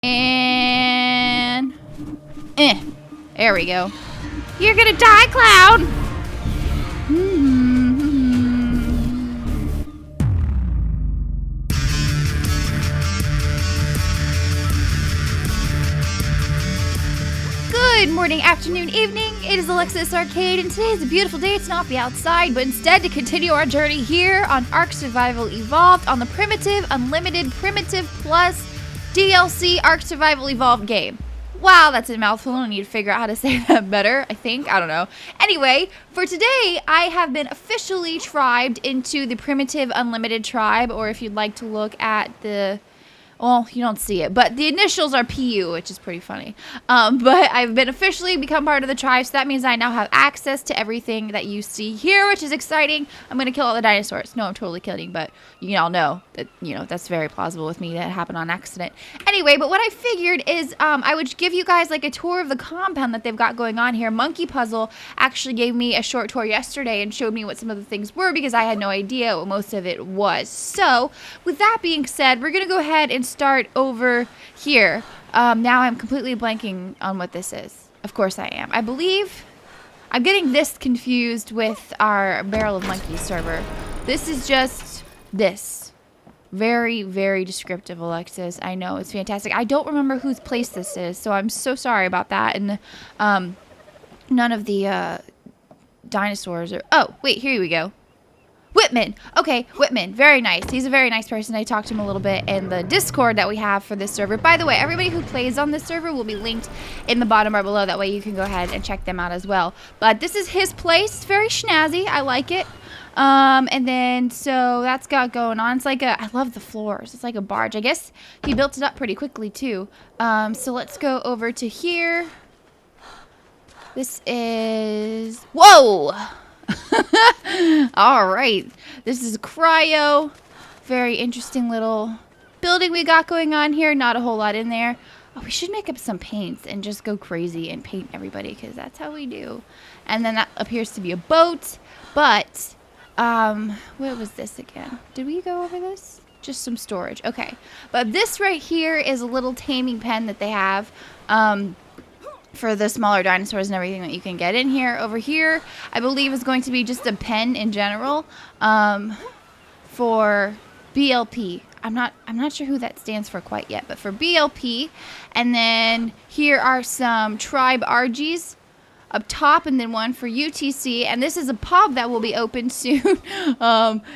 And... there we go. You're gonna die, clown! Good morning, afternoon, evening. It is Alexis Arcade, and today is a beautiful day to not be outside, but instead to continue our journey here on ARK Survival Evolved on the Primitive, Unlimited, Primitive Plus DLC ARK Survival Evolved game. Wow, that's a mouthful. I need to figure out how to say that better, I think. I don't know. Anyway, for today, I have been officially tribed into the Primitive Unlimited tribe, or if you'd like to look at the... Well, you don't see it, but the initials are PU, which is pretty funny. But I've been officially become part of the tribe, so that means I now have access to everything that you see here, which is exciting. I'm going to kill all the dinosaurs. No, I'm totally kidding, but you all know that, that's very plausible with me. That happened on accident. Anyway, but what I figured is I would give you guys like a tour of the compound that they've got going on here. Monkey Puzzle actually gave me a short tour yesterday and showed me what some of the things were because I had no idea what most of it was. So, with that being said, we're going to go ahead and start over here. Now I'm completely blanking on what this is. Of course I am. I believe I'm getting this confused with our Barrel of Monkeys server. This is just this. Very, very descriptive, Alexis. I know, it's fantastic. I don't remember whose place this is, so I'm so sorry about that. And none of the dinosaurs are... Oh, wait, here we go. Whitman. Okay, Whitman. Very nice. He's a very nice person. I talked to him a little bit in the Discord that we have for this server. By the way, everybody who plays on this server will be linked in the bottom bar below. That way you can go ahead and check them out as well. But this is his place. It's very snazzy. I like it. And then, so that's got going on. It's like I love the floors. It's like a barge. I guess he built it up pretty quickly too. So let's go over to here. This is... Whoa! All right, this is cryo. Very interesting little building we got going on here. Not a whole lot in there. Oh, we should make up some paints and just go crazy and paint everybody because that's how we do. And then that appears to be a boat. But what was this again? Did we go over this? Just some storage. Okay, but this right here is a little taming pen that they have. For the smaller dinosaurs and everything that you can get in here. Over here, I believe is going to be just a pen in general for BLP. I'm not sure who that stands for quite yet, but for BLP. And then here are some tribe RGs up top, and then one for UTC, and this is a pub that will be open soon.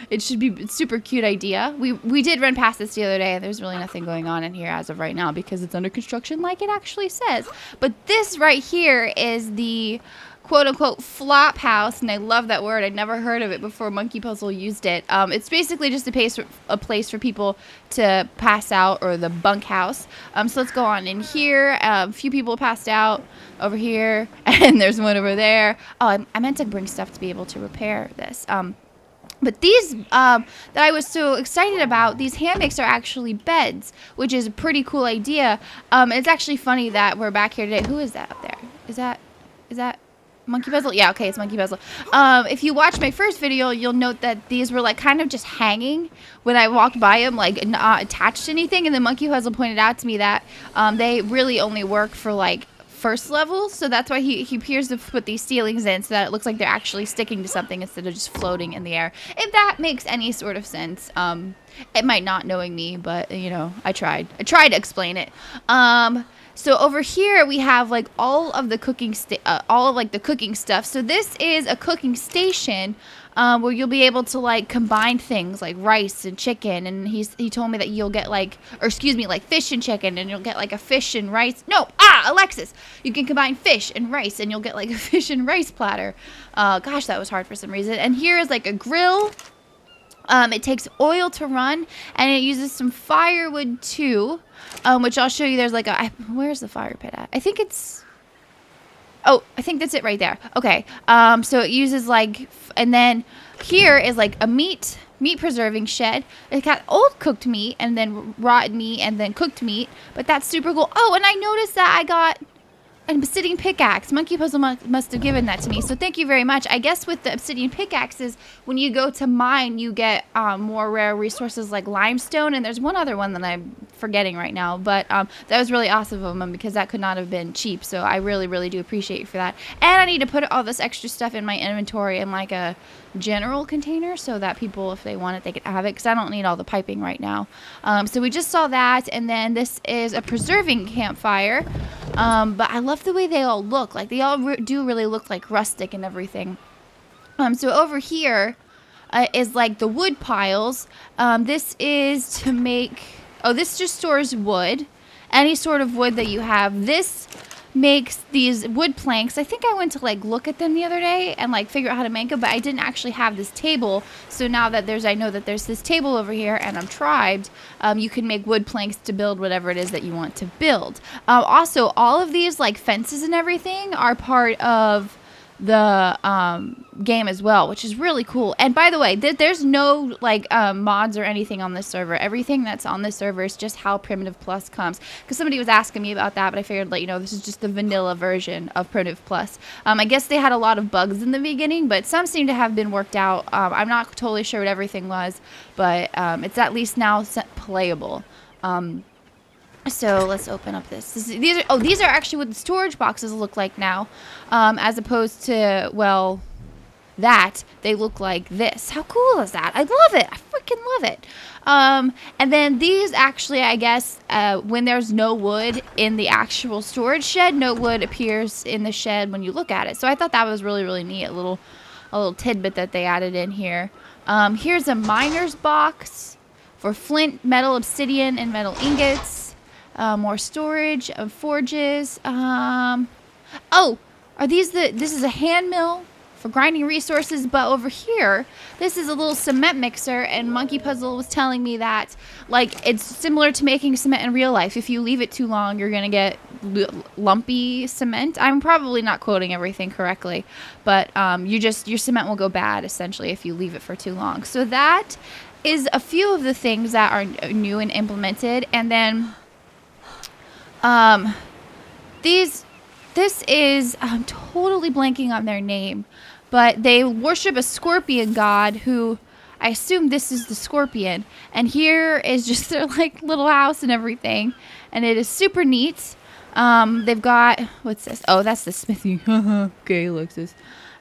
It should be a super cute idea. We did run past this the other day, and there's really nothing going on in here as of right now because it's under construction like it actually says. But this right here is the quote-unquote flop house, and I love that word. I'd never heard of it before Monkey Puzzle used it. It's basically just a place for people to pass out, or the bunk house. So let's go on in here. A few people passed out over here, and there's one over there. Oh, I meant to bring stuff to be able to repair this. But these that I was so excited about, these hammocks are actually beds, which is a pretty cool idea. It's actually funny that we're back here today. Who is that up there? Is that Monkey Puzzle? Yeah, okay, it's Monkey Puzzle. If you watch my first video, you'll note that these were like kind of just hanging when I walked by them, like not attached to anything. And then Monkey Puzzle pointed out to me that they really only work for like first level, so that's why he appears to put these ceilings in so that it looks like they're actually sticking to something instead of just floating in the air. If that makes any sort of sense. It might not, knowing me, but I tried to explain it. So over here we have like all of the cooking the cooking stuff. So this is a cooking station where you'll be able to like combine things like rice and chicken, and he told me that you'll get like fish and chicken, and you'll get like a fish and rice. No, Alexis, you can combine fish and rice, and you'll get like a fish and rice platter. Gosh, that was hard for some reason. And here is like a grill. It takes oil to run, and it uses some firewood too, which I'll show you. There's like where's the fire pit at? I think that's it right there. Okay, so it uses like, and then here is like a meat preserving shed. It got old cooked meat, and then rotten meat, and then cooked meat, but that's super cool. Oh, and I noticed that I got an obsidian pickaxe. Monkey Puzzle must have given that to me, so thank you very much. I guess with the obsidian pickaxes, when you go to mine, you get more rare resources like limestone, and there's one other one that I'm forgetting right now. But that was really awesome of them because that could not have been cheap. So I really, really do appreciate you for that. And I need to put all this extra stuff in my inventory in like a general container so that people, if they want it, they can have it, because I don't need all the piping right now. So we just saw that, and then this is a preserving campfire. But I love the way they all look. Like, they all do really look like rustic and everything. So over here is like the wood piles. This is to make, this just stores wood, any sort of wood that you have. This makes these wood planks. I think I went to like look at them the other day and like figure out how to make them, but I didn't actually have this table. So now that I know that there's this table over here and I'm tribed, you can make wood planks to build whatever it is that you want to build. Also, all of these like fences and everything are part of the game as well, which is really cool. And by the way, there's no like mods or anything on this server. Everything that's on this server is just how Primitive Plus comes, because somebody was asking me about that, but I figured, like, this is just the vanilla version of Primitive Plus. I guess they had a lot of bugs in the beginning, but some seem to have been worked out. I'm not totally sure what everything was, but it's at least now playable. So let's open up these are actually what the storage boxes look like now, as opposed to, well, they look like this. How cool is that? I love it. I freaking love it. And then these actually, I guess, when there's no wood in the actual storage shed, no wood appears in the shed when you look at it. So I thought that was really, really neat. A little tidbit that they added in here. Here's a miner's box for flint, metal, obsidian, and metal ingots. More storage of forges. This is a hand mill for grinding resources, but over here, this is a little cement mixer, and Monkey Puzzle was telling me that, like, it's similar to making cement in real life. If you leave it too long, you're gonna get lumpy cement. I'm probably not quoting everything correctly, but your cement will go bad, essentially, if you leave it for too long. So that is a few of the things that are new and implemented, and then this is, I'm totally blanking on their name, but they worship a scorpion god who, I assume this is the scorpion, and here is just their like little house and everything, and it is super neat. They've got, what's this? Oh, that's the smithy. Okay, Alexis.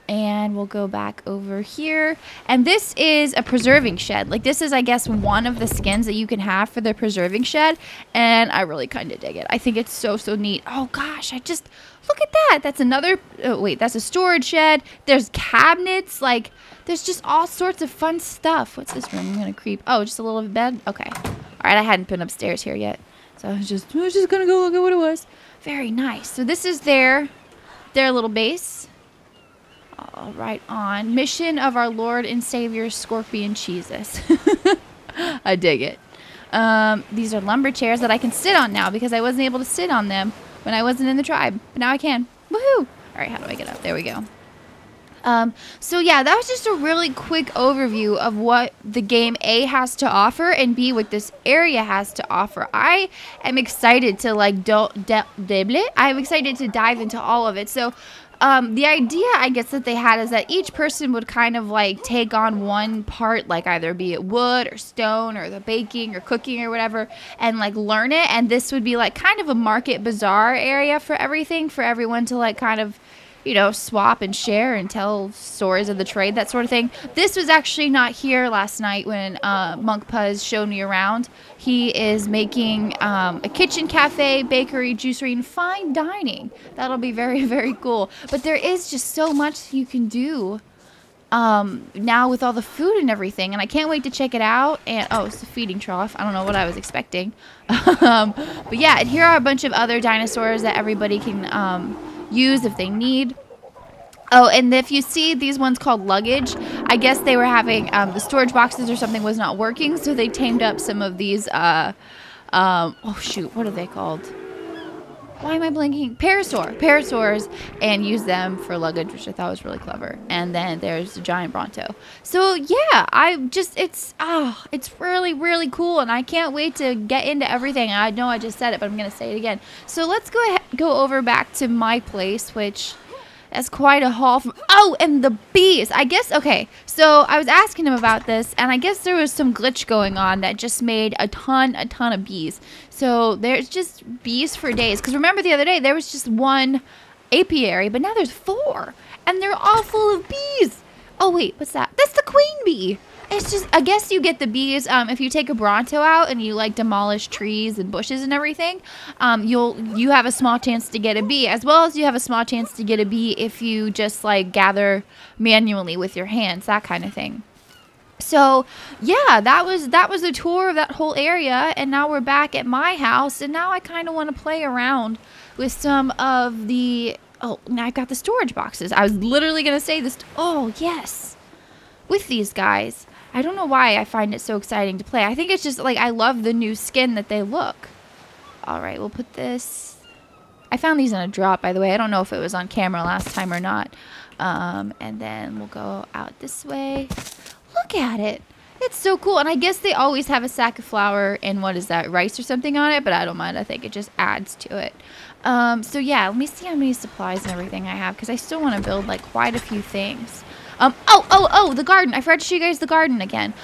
And we'll go back over here. And this is a preserving shed. Like, this is, I guess, one of the skins that you can have for the preserving shed. And I really kind of dig it. I think it's so, so neat. Oh, gosh. Look at that. That's another, that's a storage shed. There's cabinets. Like, there's just all sorts of fun stuff. What's this room? I'm going to creep. Oh, just a little bed? Okay. All right, I hadn't been upstairs here yet. So I was just going to go look at what it was. Very nice. So this is their little base. All right, on mission of our Lord and Savior Scorpion Jesus. I dig it. These are lumber chairs that I can sit on now because I wasn't able to sit on them when I wasn't in the tribe, but now I can. Woohoo! All right, how do I get up? There we go. So yeah, that was just a really quick overview of what the game A has to offer and B, what this area has to offer. I am excited to I'm excited to dive into all of it. So the idea, I guess, that they had is that each person would kind of like take on one part, like either be it wood or stone or the baking or cooking or whatever, and like learn it. And this would be like kind of a market bazaar area for everything, for everyone to like kind of, swap and share and tell stories of the trade, that sort of thing. This was actually not here last night when Monk Puzz showed me around. He is making a kitchen, cafe, bakery, juicery, and fine dining. That'll be very, very cool. But there is just so much you can do now with all the food and everything, and I can't wait to check it out. And it's a feeding trough. I don't know what I was expecting. But yeah, and here are a bunch of other dinosaurs that everybody can use if they need. Oh, and if you see these ones called luggage, I guess they were having the storage boxes or something was not working, so they tamed up some of these what are they called? Why am I blanking? Parasaurs, and use them for luggage, which I thought was really clever. And then there's the giant Bronto. So yeah, it's really, really cool, and I can't wait to get into everything. I know I just said it, but I'm gonna say it again. So let's go over back to my place, which That's quite a haul from... Oh, and the bees. I guess, okay. So I was asking him about this, and I guess there was some glitch going on that just made a ton of bees. So there's just bees for days. Because remember the other day, there was just one apiary, but now there's 4. And they're all full of bees. Oh, wait, what's that? That's the queen bee. It's just, I guess you get the bees if you take a Bronto out and you like demolish trees and bushes and everything. You have a small chance to get a bee, as well as you have a small chance to get a bee if you just like gather manually with your hands, that kind of thing. So yeah, that was a tour of that whole area, and now we're back at my house, and now I kind of want to play around with some of the. Oh, now I've got the storage boxes. I was literally gonna say this. Oh yes, with these guys. I don't know why I find it so exciting to play. I think it's just like I love the new skin that they look. All right, we'll put this. I found these in a drop, by the way. I don't know if it was on camera last time or not. And then we'll go out this way. Look at it. It's so cool. And I guess they always have a sack of flour and what is that, rice or something on it, but I don't mind. I think it just adds to it. So yeah, let me see how many supplies and everything I have, because I still want to build like quite a few things. The garden. I forgot to show you guys the garden again.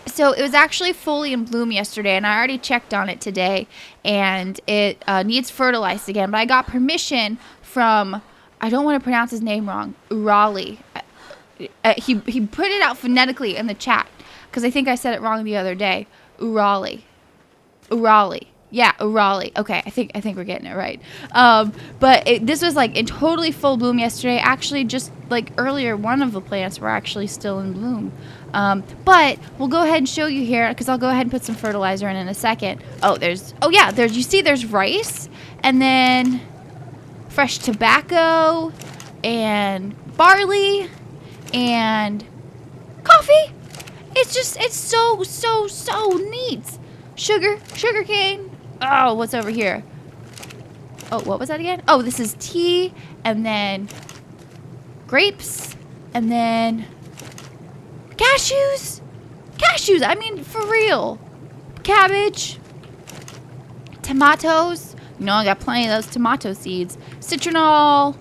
So it was actually fully in bloom yesterday, and I already checked on it today, and it needs fertilized again. But I got permission from, I don't want to pronounce his name wrong, Urali. He put it out phonetically in the chat, because I think I said it wrong the other day. Urali. Yeah, Urali. Okay, I think we're getting it right. But this was like in totally full bloom yesterday. Actually, just like earlier, one of the plants were actually still in bloom. But we'll go ahead and show you here, because I'll go ahead and put some fertilizer in a second. You see there's rice, and then fresh tobacco, and barley, and coffee. It's so neat. Sugar cane. Oh, what's over here? Oh, what was that again? Oh, this is tea, and then grapes, and then cashews. I mean, for real. Cabbage. Tomatoes. You know, I got plenty of those tomato seeds. Citronal.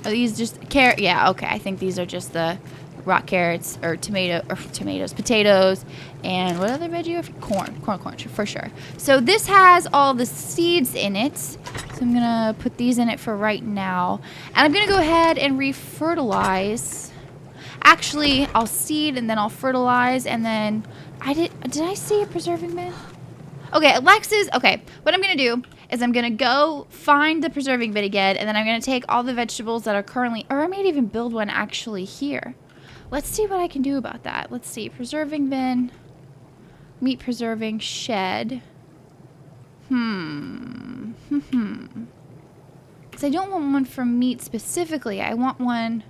Are these just carrot? Yeah, okay. I think these are just the rock carrots or tomatoes, potatoes, and what other veggie? Corn, for sure. So this has all the seeds in it. So I'm gonna put these in it for right now, and I'm gonna go ahead and refertilize. Actually, I'll seed and then I'll fertilize, and then did I see a preserving bin? Okay, Alexis. Okay, what I'm gonna do is I'm gonna go find the preserving bin again, and then I'm gonna take all the vegetables that are currently, or I might even build one actually here. Let's see what I can do about that. Let's see. Preserving bin. Meat preserving shed. Because I don't want one for meat specifically. I want one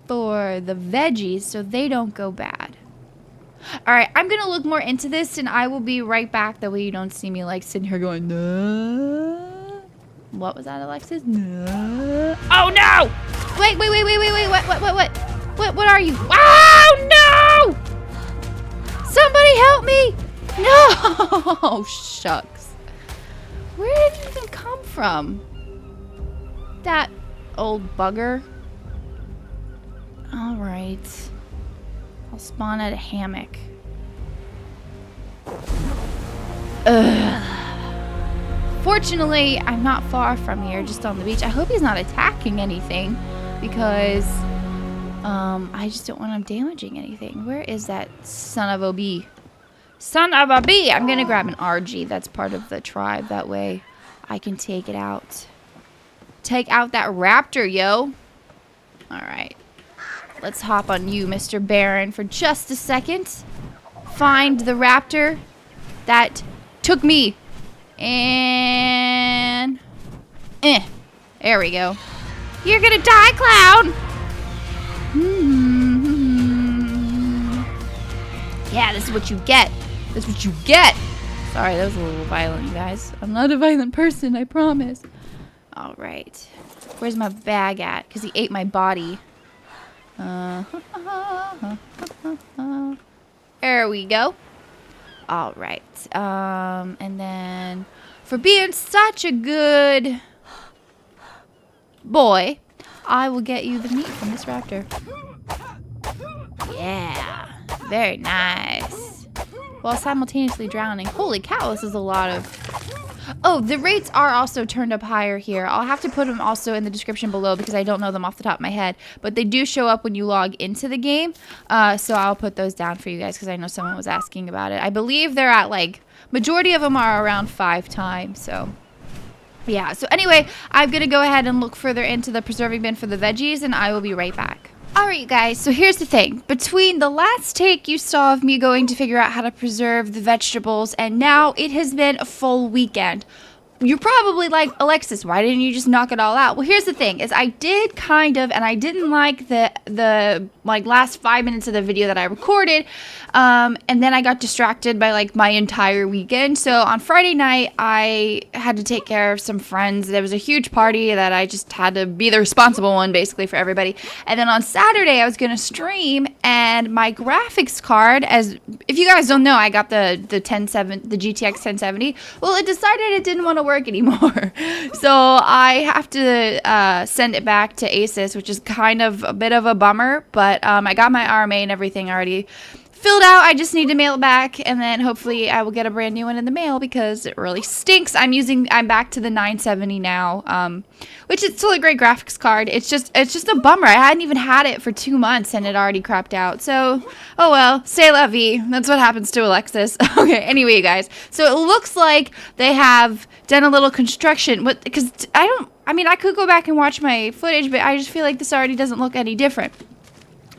for the veggies so they don't go bad. Alright, I'm going to look more into this, and I will be right back. That way you don't see me like sitting here going, no. What was that, Alexis? No. Oh, no! Wait. What are you? Oh, no! Somebody help me! No! Oh, shucks. Where did it even come from? That old bugger. Alright. I'll spawn at a hammock. Ugh. Fortunately, I'm not far from here, just on the beach. I hope he's not attacking anything, because I just don't want him damaging anything. Where is that son of a bee? Son of a bee! I'm gonna grab an RG. That's part of the tribe. That way I can take it out. Take out that raptor, yo. Alright. Let's hop on you, Mr. Baron, for just a second. Find the raptor that took me. And... there we go. You're gonna die, clown! Yeah, this is what you get. That's what you get. Sorry, that was a little violent, you guys. I'm not a violent person, I promise. All right. Where's my bag at? Because he ate my body. There we go. All right. And then for being such a good boy, I will get you the meat from this raptor. Yeah, very nice. While simultaneously drowning. Holy cow, this is a lot of... Oh, the rates are also turned up higher here. I'll have to put them also in the description below because I don't know them off the top of my head. But they do show up when you log into the game. So I'll put those down for you guys because I know someone was asking about it. I believe they're at like... Majority of them are around 5 times, so... Yeah, so anyway, I'm going to go ahead and look further into the preserving bin for the veggies, and I will be right back. Alright, you guys, so here's the thing. Between the last take you saw of me going to figure out how to preserve the vegetables, and now it has been a full weekend. You're probably like, Alexis, why didn't you just knock it all out? Well, here's the thing, is I did kind of, and I didn't like the like last 5 minutes of the video that I recorded, and then I got distracted by like my entire weekend. So on Friday night, I had to take care of some friends. There was a huge party that I just had to be the responsible one basically for everybody. And then on Saturday, I was going to stream, and my graphics card, as if you guys don't know, I got the GTX 1070. Well, it decided it didn't want to work anymore. So I have to send it back to Asus, which is kind of a bit of a bummer, but I got my RMA and everything already filled out. I just need to mail it back, and then hopefully I will get a brand new one in the mail because it really stinks. I'm back to the 970 now, which is still a great graphics card. It's just a bummer. I hadn't even had it for 2 months and it already crapped out. So, oh well, c'est la vie. That's what happens to Alexis. Okay, anyway, you guys. So it looks like they have done a little construction, because I could go back and watch my footage, but I just feel like this already doesn't look any different.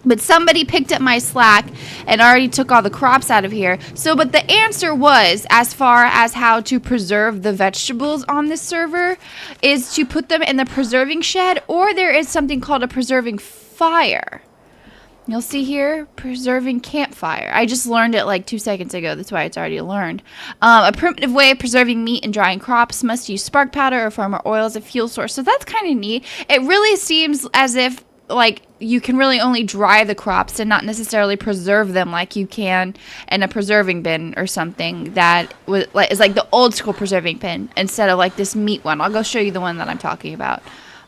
But somebody picked up my slack and already took all the crops out of here. So, but the answer was, as far as how to preserve the vegetables on this server, is to put them in the preserving shed, or there is something called a preserving fire. You'll see here, preserving campfire. I just learned it like 2 seconds ago. That's why it's already learned. A primitive way of preserving meat and drying crops must use spark powder or farmer oil as a fuel source. So that's kind of neat. It really seems as if like you can really only dry the crops and not necessarily preserve them like you can in a preserving bin or something that is like the old school preserving bin instead of like this meat one. I'll go show you the one that I'm talking about.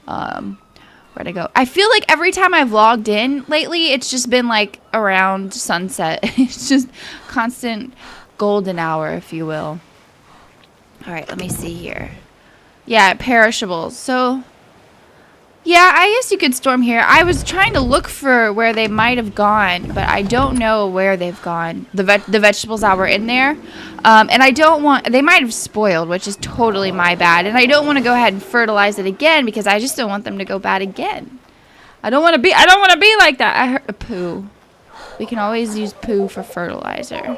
Where'd I go? I feel like every time I've logged in lately, it's just been like around sunset. It's just constant golden hour, if you will. All right, let me see here. Yeah, perishables. So yeah, I guess you could storm here. I was trying to look for where they might have gone, but I don't know where they've gone. The vegetables that were in there. And I don't want... They might have spoiled, which is totally my bad. And I don't want to go ahead and fertilize it again because I just don't want them to go bad again. I don't want to be like that. I heard poo. We can always use poo for fertilizer.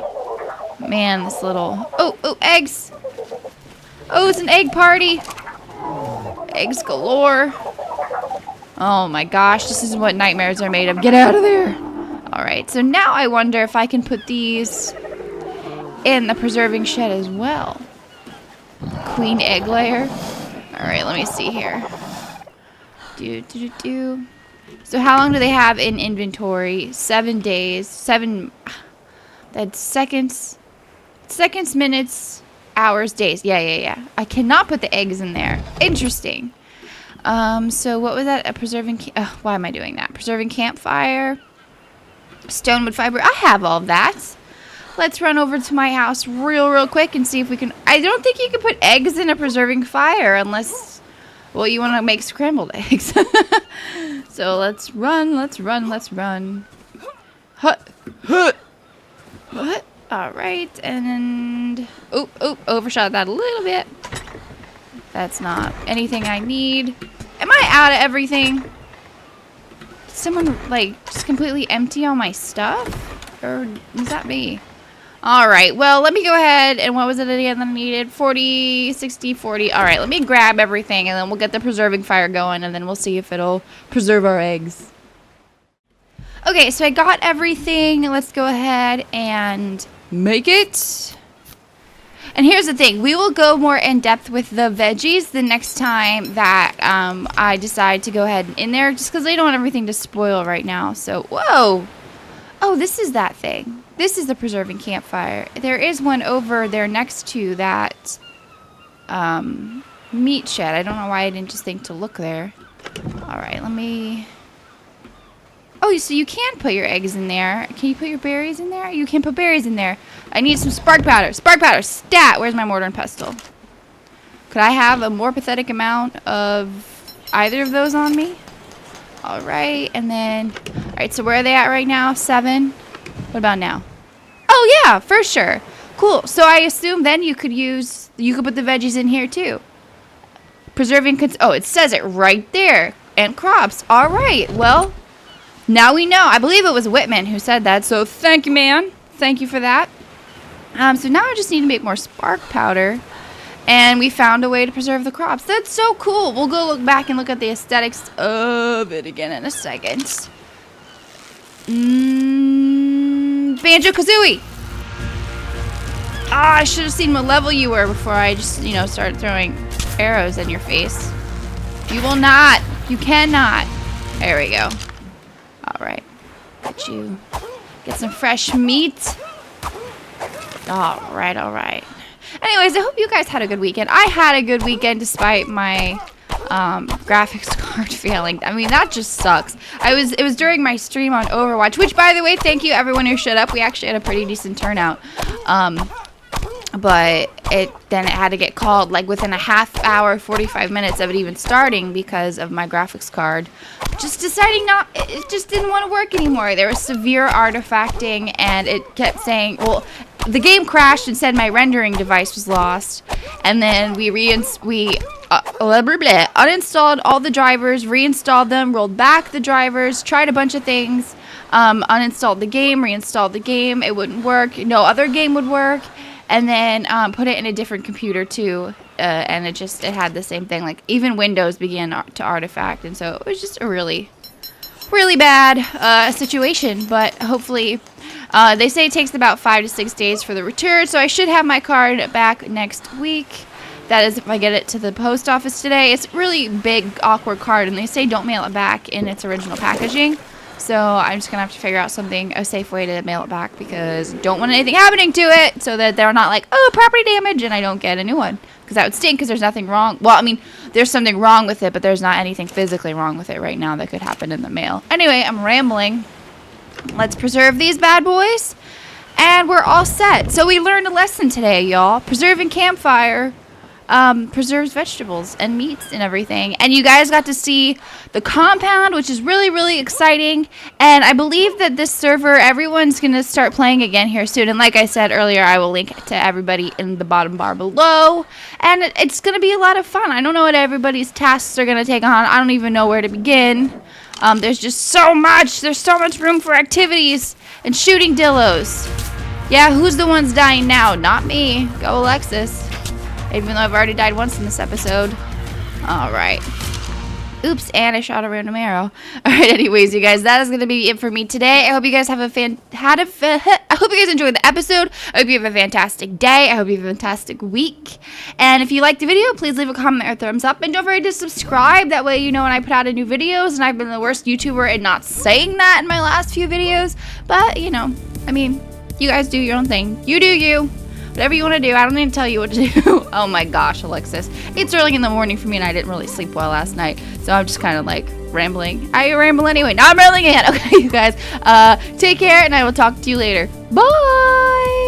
Man, this little... Oh, eggs. Oh, it's an egg party. Eggs galore. Oh my gosh, this is what nightmares are made of. Get out of there. Alright, so now I wonder if I can put these in the preserving shed as well. Queen egg layer. Alright, let me see here. So how long do they have in inventory? 7 days. That's seconds, minutes, hours, days. Yeah. I cannot put the eggs in there. Interesting. So what was that? A preserving, why am I doing that? Preserving campfire, stonewood fiber. I have all of that. Let's run over to my house real quick and see if we can. I don't think you can put eggs in a preserving fire unless, well, you want to make scrambled eggs. So let's run. Hut. All right, and overshot that a little bit. That's not anything I need. Am I out of everything? Did someone, like, just completely empty all my stuff? Or is that me? Alright, well, let me go ahead. And what was it again that I needed? 40, 60, 40. Alright, let me grab everything, and then we'll get the preserving fire going, and then we'll see if it'll preserve our eggs. Okay, so I got everything. Let's go ahead and make it. And here's the thing, we will go more in depth with the veggies the next time that I decide to go ahead and in there, just because I don't want everything to spoil right now. So, whoa! Oh, this is that thing. This is the preserving campfire. There is one over there next to that meat shed. I don't know why I didn't just think to look there. Alright, let me... Oh, so you can put your eggs in there. Can you put your berries in there? You can put berries in there. I need some spark powder. Spark powder. Stat. Where's my mortar and pestle? Could I have a more pathetic amount of either of those on me? Alright, and then... Alright, so where are they at right now? 7. What about now? Oh, yeah, for sure. Cool. So I assume then you could use... You could put the veggies in here, too. Preserving... Oh, it says it right there. And crops. Alright, well... Now we know. I believe it was Whitman who said that, so thank you, man. Thank you for that. So now I just need to make more spark powder, and we found a way to preserve the crops. That's so cool. We'll go look back and look at the aesthetics of it again in a second. Banjo-Kazooie! Ah, I should have seen what level you were before I just, you know, started throwing arrows in your face. You will not. You cannot. There we go. Alright. Get some fresh meat. Alright, alright. Anyways, I hope you guys had a good weekend. I had a good weekend despite my graphics card failing. I mean, that just sucks. It was during my stream on Overwatch, which, by the way, thank you everyone who showed up. We actually had a pretty decent turnout. But then it had to get called like within a half hour, 45 minutes of it even starting because of my graphics card just deciding it just didn't want to work anymore. There was severe artifacting, and it kept saying, well, the game crashed and said my rendering device was lost, and then we uninstalled all the drivers, reinstalled them, rolled back the drivers, tried a bunch of things, uninstalled the game, reinstalled the game. It wouldn't work. No other game would work. And then put it in a different computer too, and it had the same thing. Like even Windows began to artifact, and so it was just a really, really bad situation. But hopefully, they say it takes about 5 to 6 days for the return, so I should have my card back next week. That is if I get it to the post office today. It's a really big, awkward card, and they say don't mail it back in its original packaging. So I'm just going to have to figure out a safe way to mail it back, because I don't want anything happening to it, so that they're not like, oh, property damage, and I don't get a new one. Because that would stink, because there's nothing wrong. Well, I mean, there's something wrong with it, but there's not anything physically wrong with it right now that could happen in the mail. Anyway, I'm rambling. Let's preserve these bad boys, and we're all set. So we learned a lesson today, y'all. Preserving campfire preserves vegetables and meats and everything. And you guys got to see the compound, which is really, really exciting. And I believe that this server, everyone's going to start playing again here soon. And like I said earlier, I will link to everybody in the bottom bar below. And it's going to be a lot of fun. I don't know what everybody's tasks are going to take on. I don't even know where to begin. There's just so much. There's so much room for activities and shooting dillos. Yeah, who's the ones dying now? Not me. Go Alexis. Even though I've already died once in this episode. Alright. Oops, and I shot a random arrow. Alright, anyways, you guys, that is going to be it for me today. I hope you guys have I hope you guys enjoyed the episode. I hope you have a fantastic day. I hope you have a fantastic week. And if you liked the video, please leave a comment or thumbs up. And don't forget to subscribe. That way you know when I put out a new videos. And I've been the worst YouTuber at not saying that in my last few videos. But, you know, I mean, you guys do your own thing. You do you. Whatever you want to do. I don't need to tell you what to do. Oh my gosh, Alexis. It's early in the morning for me, and I didn't really sleep well last night. So I'm just kind of like rambling. I ramble anyway. Now I'm rambling again. Okay, you guys. Take care, and I will talk to you later. Bye!